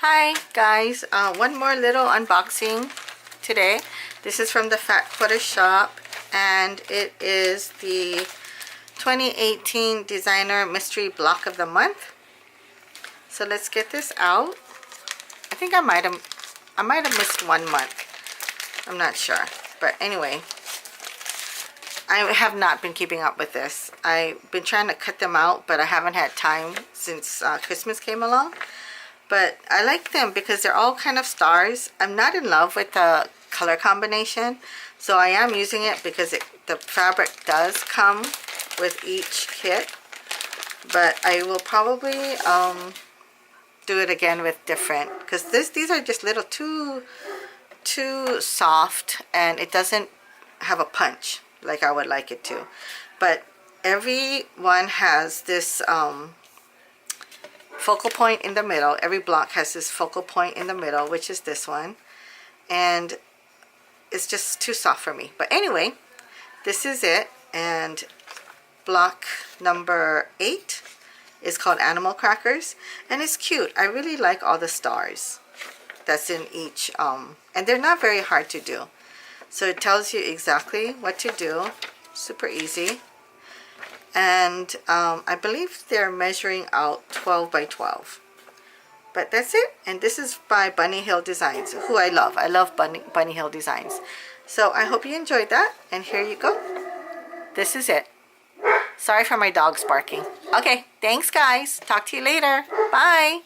Hi guys, one more little unboxing today. This is from the Fat Quarter Shop and it is the 2018 Designer Mystery Block of the Month. So let's get this out. I think I might have missed 1 month. I'm not sure. But anyway, I have not been keeping up with this. I've been trying to cut them out, but I haven't had time since Christmas came along. But I like them because they're all kind of stars. I'm not in love with the color combination, so I am using it because the fabric does come with each kit. But I will probably do it again with different, because these are just little too soft, and it doesn't have a punch like I would like it to. But every one has this focal point in the middle. Every block has this focal point in the middle, which is this one, and it's just too soft for me. But anyway, this is it, and block number 8 is called Animal Crackers, and it's cute. I really like all the stars that's in each, and they're not very hard to do. So it tells you exactly what to do. Super easy. And I believe they're measuring out 12 by 12. But that's it. And this is by Bunny Hill Designs, who I love. I love Bunny Hill Designs. So I hope you enjoyed that. And here you go. This is it. Sorry for my dogs barking. Okay, thanks guys. Talk to you later. Bye.